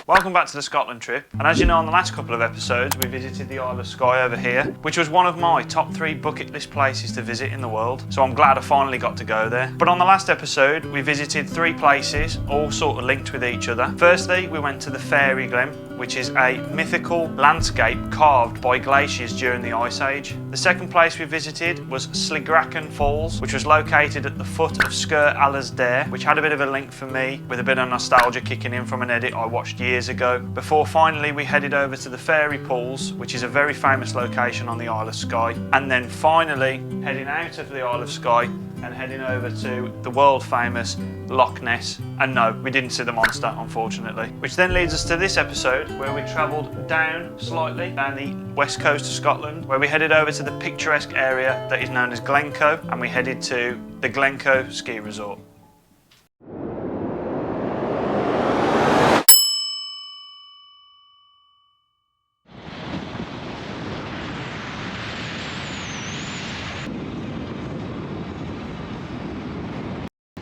Welcome back to the Scotland trip, and as you know, on the last couple of episodes we visited the Isle of Skye over here, which was one of my top 3 bucket list places to visit in the world, so I'm glad I finally got to go there. But on the last episode we visited 3 places, all sort of linked with each other. Firstly, we went to the Fairy Glen, which is a mythical landscape carved by glaciers during the Ice Age. The second place we visited was Sligrachen Falls, which was located at the foot of Sker Alasdair, which had a bit of a link for me, with a bit of nostalgia kicking in from an edit I watched years ago. Before finally we headed over to the Fairy Pools, which is a very famous location on the Isle of Skye, and then finally heading out of the Isle of Skye and heading over to the world famous Loch Ness. And no, we didn't see the monster, unfortunately. Which then leads us to this episode, where we travelled down slightly down the west coast of Scotland, where we headed over to the picturesque area that is known as Glencoe, and we headed to the Glencoe ski resort.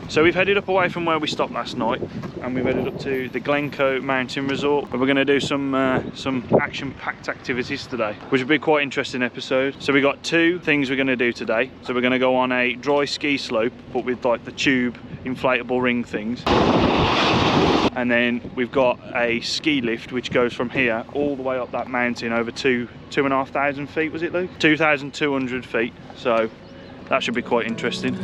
So we've headed up away from where we stopped last night, and we've headed up to the Glencoe Mountain Resort, where we're going to do some action-packed activities today, which will be quite an interesting episode. So we've got 2 things we're going to do today. So we're going to go on a dry ski slope, but with like the tube inflatable ring things. And then we've got a ski lift which goes from here all the way up that mountain over 2,500 feet, was it, Luke? 2,200 feet. So that should be quite interesting.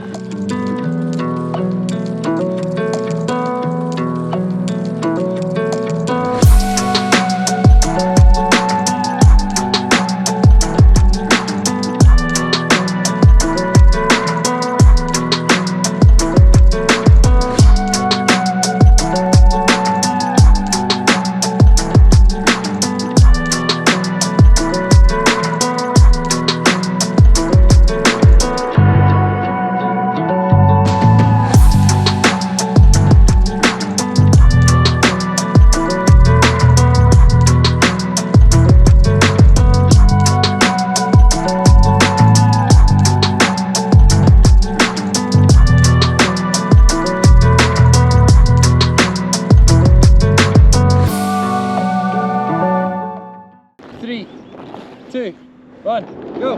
Run, go!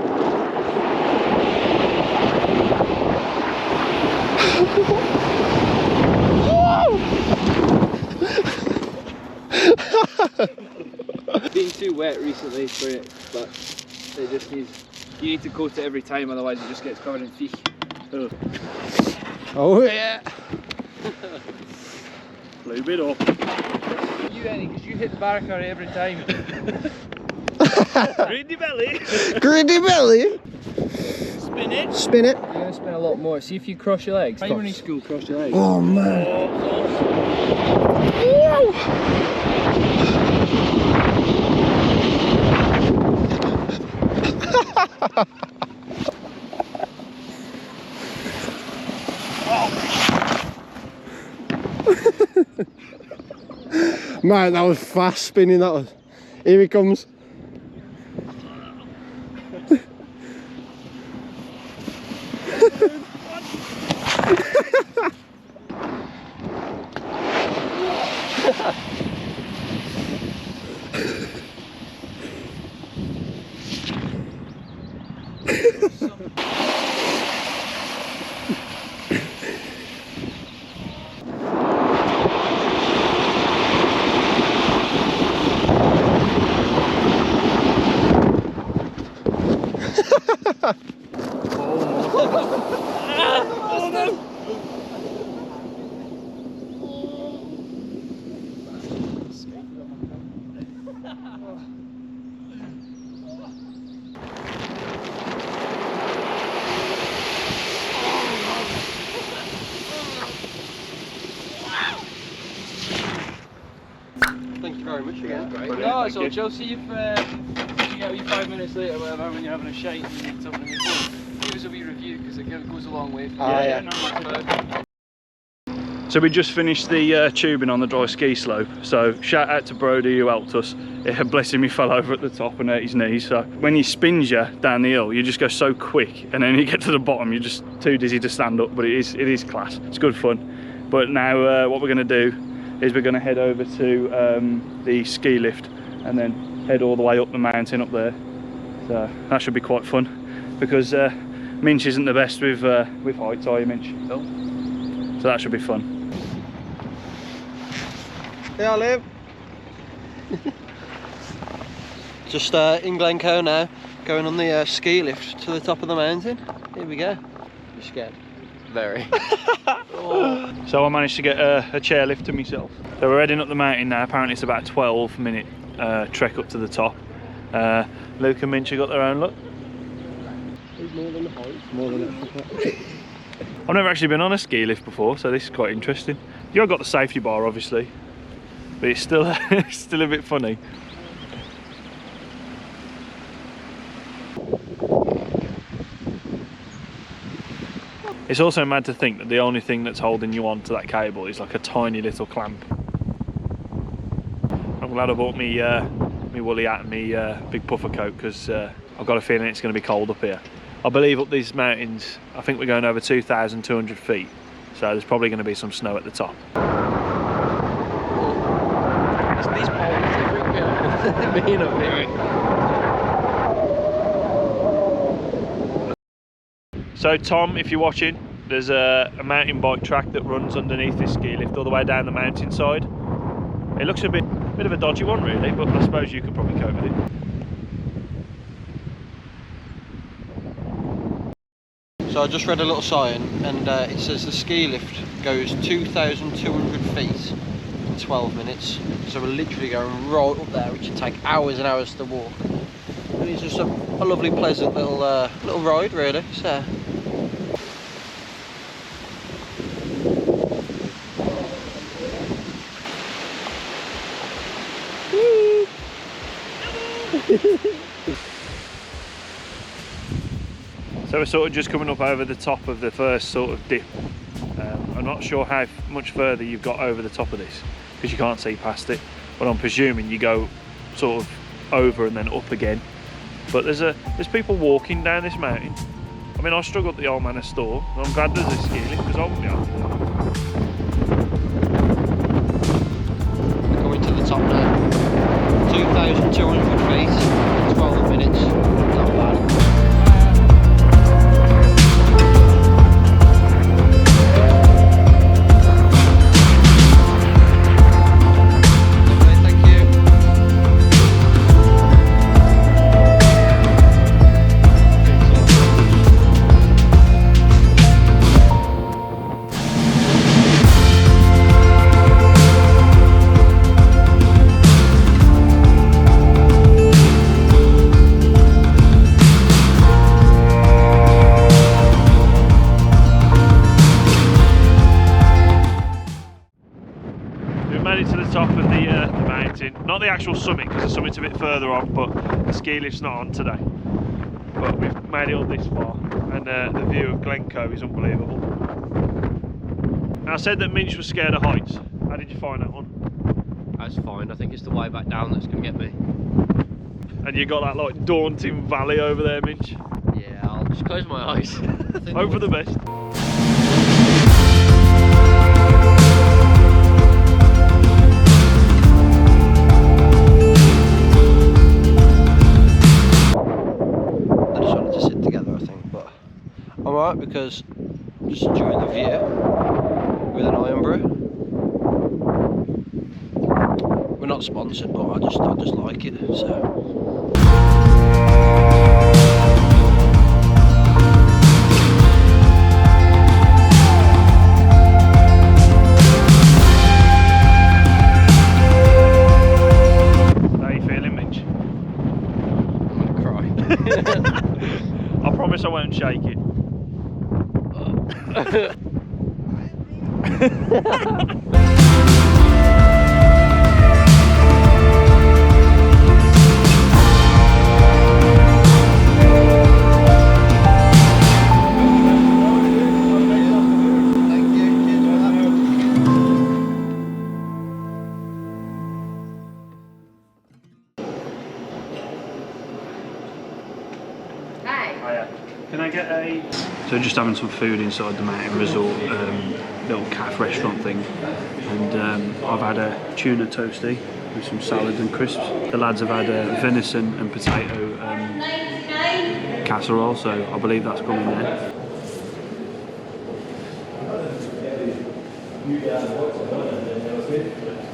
Been too wet recently for it, but it just needs. You need to coat it every time, otherwise it just gets covered in feet. Oh yeah! Lube it up. You Eddie, because you hit the barricade every time. Greedy belly. Greedy belly. Spin it. Spin it. You're going to spin a lot more. See if you cross your legs. Primary school, cross your legs. Oh man. Man, that was fast spinning, that was. Here he comes. Oh no! Thank you very much again. No, it's all Joe. See if you get you 5 minutes later, whatever, when you're having a shite and you need something in your phone. Give us a wee review because it goes a long way. So we just finished the tubing on the dry ski slope, so shout out to Brody who helped us. Bless him, he fell over at the top and hurt his knees. So when you spins you down the hill, you just go so quick, and then you get to the bottom, you're just too dizzy to stand up, but it is class. It's good fun. But now what we're going to do is we're going to head over to the ski lift and then head all the way up the mountain up there. So that should be quite fun, because Minch isn't the best with heights, are you, Minch? Cool. So that should be fun. Yeah, I live. Just in Glencoe now, going on the ski lift to the top of the mountain. Here we go. You're scared? Very. So I managed to get a chairlift to myself. So we're heading up the mountain now. Apparently it's about a 12-minute trek up to the top. Luke and Minch have got their own look. It's more than the height, more than extra. I've never actually been on a ski lift before, so this is quite interesting. You've got the safety bar, obviously, but it's still it's still a bit funny. It's also mad to think that the only thing that's holding you on to that cable is like a tiny little clamp. I'm glad I bought me me woolly hat and me big puffer coat, because I've got a feeling it's going to be cold up here. I believe up these mountains, I think we're going over 2,200 feet, so there's probably going to be some snow at the top. These poles, they freak me out. Being up here. So Tom, if you're watching, there's a mountain bike track that runs underneath this ski lift all the way down the mountainside. It looks a bit of a dodgy one really, but I suppose you could probably cope with it. So I just read a little sign, and it says the ski lift goes 2,200 feet in 12 minutes. So we're literally going right up there, which would take hours and hours to walk. And it's just a lovely, pleasant little ride, really. So. So we're sort of just coming up over the top of the first sort of dip. I'm not sure how much further you've got over the top of this, because you can't see past it, but I'm presuming you go sort of over and then up again. But there's people walking down this mountain. I mean, I struggled at the Old Manor store, and I'm glad there's a ski lift, because I wouldn't be able to do that. We're coming to the top now. 2,200 feet, 12 minutes. Not bad. Not the actual summit, because the summit's a bit further on, but the ski lift's not on today. But we've made it up this far, and the view of Glencoe is unbelievable. Now, I said that Minch was scared of heights. How did you find that one? That's fine. I think it's the way back down that's going to get me. And you got that like daunting valley over there, Minch. Yeah, I'll just close my eyes. Hope for the best. Alright, because I'm just enjoying the view with an iron brew. We're not sponsored, but I just like it, so. How are you feeling, Minch? I'm going to cry. I promise I won't shake it. Can I get a... So just having some food inside the mountain resort. little cafe restaurant thing, and I've had a tuna toasty with some salads and crisps. The lads have had a venison and potato casserole, so I believe that's gone in there.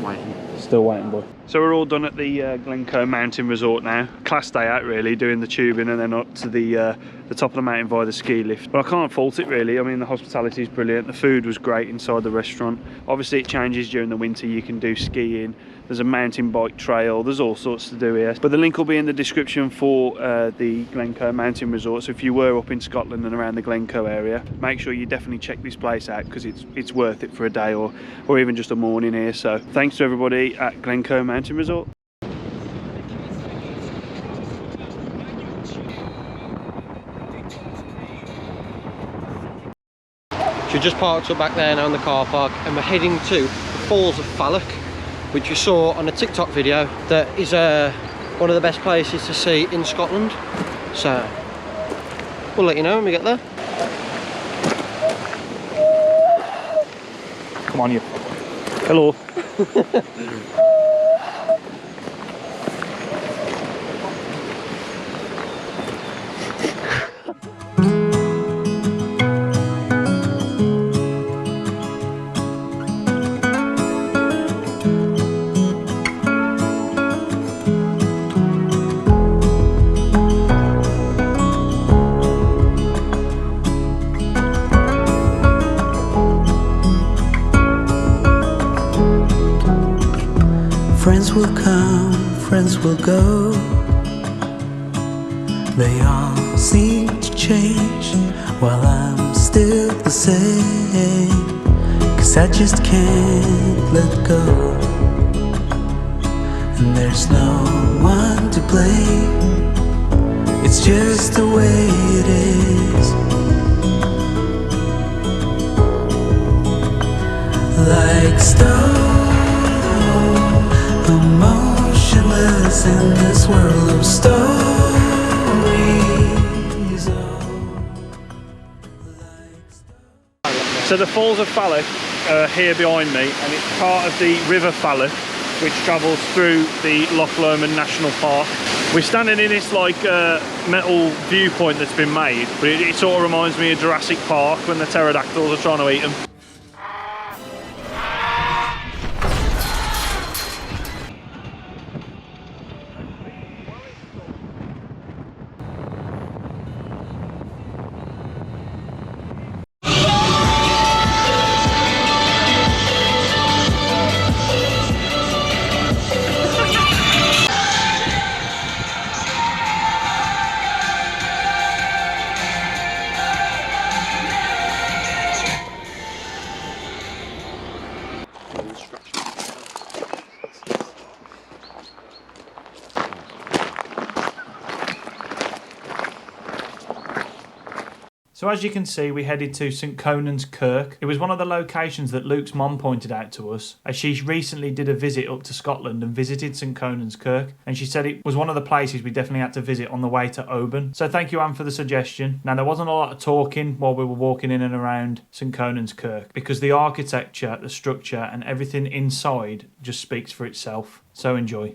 Waiting. Still waiting, boy. So we're all done at the Glencoe Mountain Resort now. Class day out really, doing the tubing and then up to the top of the mountain via the ski lift. But I can't fault it really. I mean, the hospitality is brilliant. The food was great inside the restaurant. Obviously it changes during the winter. You can do skiing. There's a mountain bike trail. There's all sorts to do here. But the link will be in the description for the Glencoe Mountain Resort. So if you were up in Scotland and around the Glencoe area, make sure you definitely check this place out because it's worth it for a day or even just a morning here. So thanks to everybody at Glencoe Mountain Resort. So we just parked up back there now in the car park and we're heading to the Falls of Falloch, which you saw on a TikTok video that is one of the best places to see in Scotland. So we'll let you know when we get there. Come on, you. Hello. Friends will come, friends will go. They all seem to change while I'm still the same. 'Cause I just can't let go. And there's no one to blame. It's just the way it is. Like stone, emotionless in this world of stories. So the Falls of Falloch are here behind me, and it's part of the River Falloch, which travels through the Loch Awe National Park. We're standing in this like metal viewpoint that's been made, but it sort of reminds me of Jurassic Park when the pterodactyls are trying to eat them. So as you can see, we headed to St Conan'S Kirk. It was one of the locations that Luke's mum pointed out to us, as she recently did a visit up to Scotland and visited St Conan'S Kirk, and she said it was one of the places we definitely had to visit on the way to Oban. So thank you, Anne, for the suggestion. Now, there wasn't a lot of talking while we were walking in and around St Conan'S Kirk, because the architecture, the structure and everything inside just speaks for itself. So enjoy.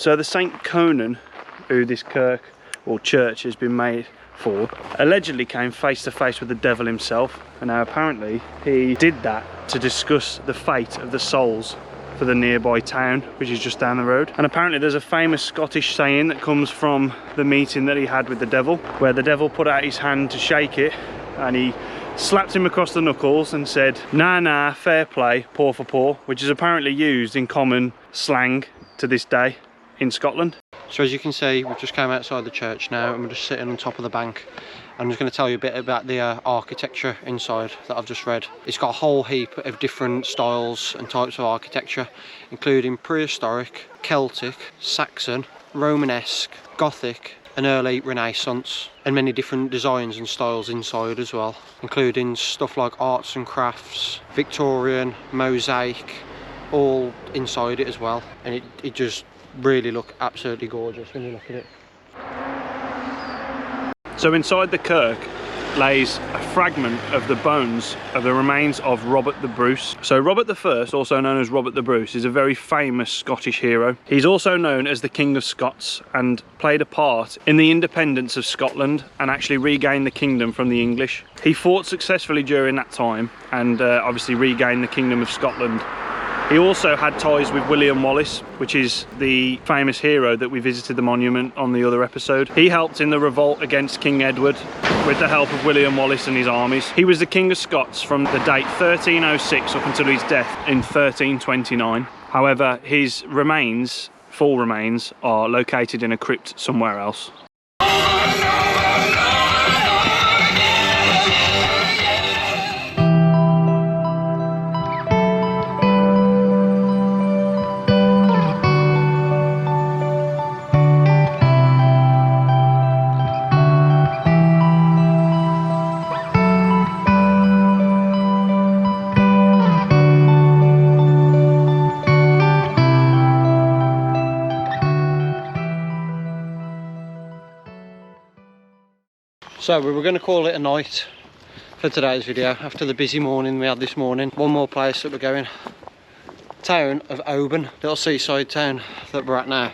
So the Saint Conan, who this kirk or church has been made for, allegedly came face to face with the devil himself, and now apparently he did that to discuss the fate of the souls for the nearby town, which is just down the road. And apparently there's a famous Scottish saying that comes from the meeting that he had with the devil, where the devil put out his hand to shake it and he slapped him across the knuckles and said, "Nah, nah, fair play, paw for paw," which is apparently used in common slang to this day in Scotland. So as you can see, we've just come outside the church now and we're just sitting on top of the bank. I'm just going to tell you a bit about the architecture inside that I've just read. It's got a whole heap of different styles and types of architecture, including prehistoric, Celtic, Saxon, Romanesque, Gothic and early Renaissance, and many different designs and styles inside as well, including stuff like arts and crafts, Victorian, mosaic, all inside it as well. And it just really look absolutely gorgeous when you look at it. So inside the kirk lays a fragment of the bones of the remains of Robert the Bruce. So Robert the First, also known as Robert the Bruce, is a very famous Scottish hero. He's also known as the King of Scots and played a part in the independence of Scotland and actually regained the kingdom from the English. He fought successfully during that time and obviously regained the kingdom of Scotland. He also had ties with William Wallace, which is the famous hero that we visited the monument on the other episode. He helped in the revolt against King Edward with the help of William Wallace and his armies. He was the King of Scots from the date 1306 up until his death in 1329. However, his remains, full remains, are located in a crypt somewhere else. So we were going to call it a night for today's video after the busy morning we had this morning. One more place that we're going, town of Oban, little seaside town that we're at now.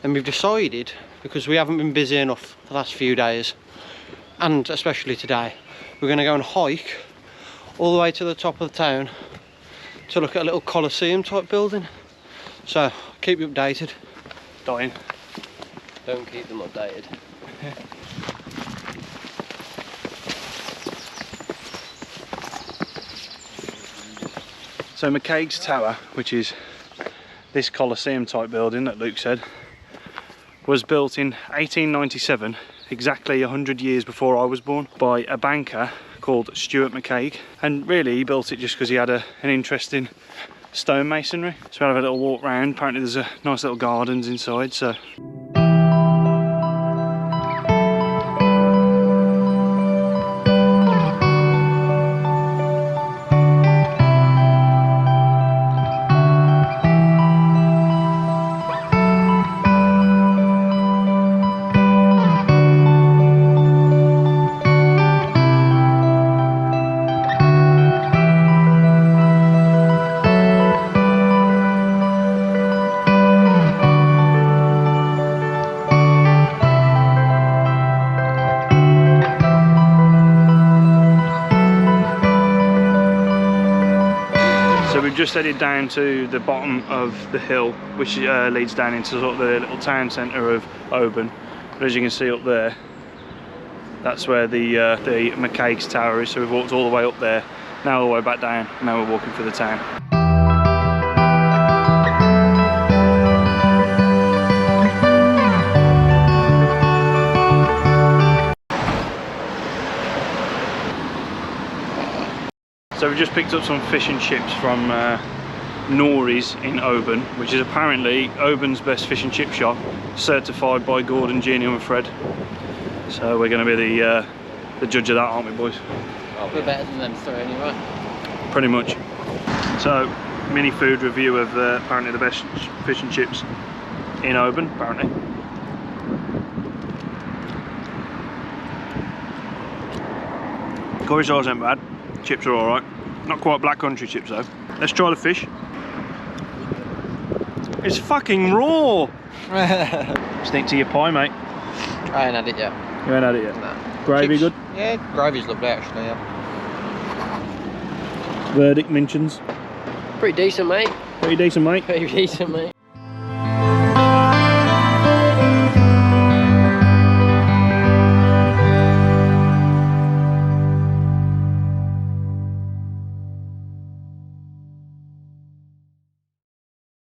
And we've decided, because we haven't been busy enough the last few days, and especially today, we're going to go and hike all the way to the top of the town to look at a little Colosseum type building. So keep you updated. Dying. Don't keep them updated. So McCaig's Tower, which is this Colosseum type building that Luke said, was built in 1897, exactly 100 years before I was born, by a banker called Stuart McCaig. And really he built it just because he had an interest in stonemasonry. So we'll have a little walk round. Apparently there's a nice little gardens inside, so. We've just headed down to the bottom of the hill, which leads down into sort of the little town centre of Oban. But as you can see up there, that's where the McCaig's Tower is. So we've walked all the way up there, now all the way back down, and now we're walking for the town. So we've just picked up some fish and chips from Norie's in Oban, which is apparently Oban's best fish and chip shop, certified by Gordan, Gino and Fred. So we're going to be the judge of that, aren't we, boys? Well, we're better than them three anyway. Pretty much. So, mini food review of apparently the best fish and chips in Oban, apparently. Curry sauce ain't bad. Chips are alright. Not quite black country chips though. Let's try the fish. It's fucking raw! Stick to your pie, mate. I ain't had it yet. You ain't had it yet? No. Gravy Chips- good? Yeah, gravy's lovely actually, yeah. Verdict mentions. Pretty decent, mate. Pretty decent, mate. Pretty decent, mate.